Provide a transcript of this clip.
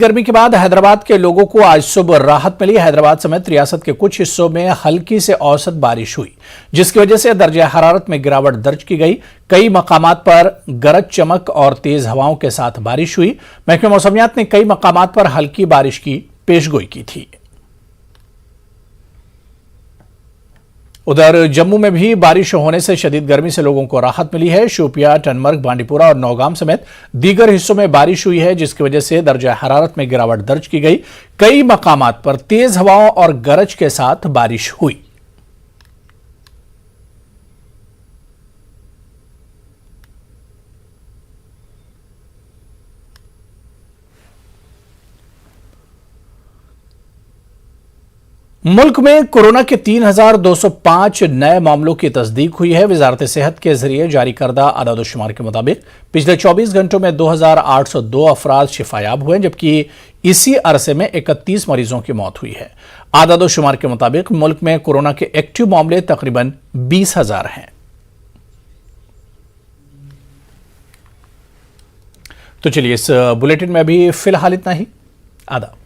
गर्मी के बाद हैदराबाद के लोगों को आज सुबह राहत मिली। हैदराबाद समेत रियासत के कुछ हिस्सों में हल्की से औसत बारिश हुई, जिसकी वजह से दर्जा हरारत में गिरावट दर्ज की गई। कई मकामात पर गरज चमक और तेज हवाओं के साथ बारिश हुई। महकमे मौसमियात ने कई मकामात पर हल्की बारिश की पेशगोई की थी। उधर जम्मू में भी बारिश होने से शदीद गर्मी से लोगों को राहत मिली है। शोपियां, टनमर्ग, बांडीपुरा और नौगाम समेत दीगर हिस्सों में बारिश हुई है, जिसकी वजह से दर्जा हरारत में गिरावट दर्ज की गई। कई मकामात पर तेज हवाओं और गरज के साथ बारिश हुई। मुल्क में कोरोना के 3,205 नए मामलों की तस्दीक हुई है। वजारत सेहत के जरिए जारी करदा आदादोशुमार के मुताबिक पिछले 24 घंटों में 2,802 अफराद शिफायाब हुए, जबकि इसी अरसे में 31 मरीजों की मौत हुई है। आदादोशुमार के मुताबिक मुल्क में कोरोना के एक्टिव मामले तकरीबन 20,000 हैं। तो चलिए, इस बुलेटिन में अभी फिलहाल इतना ही। आदाब।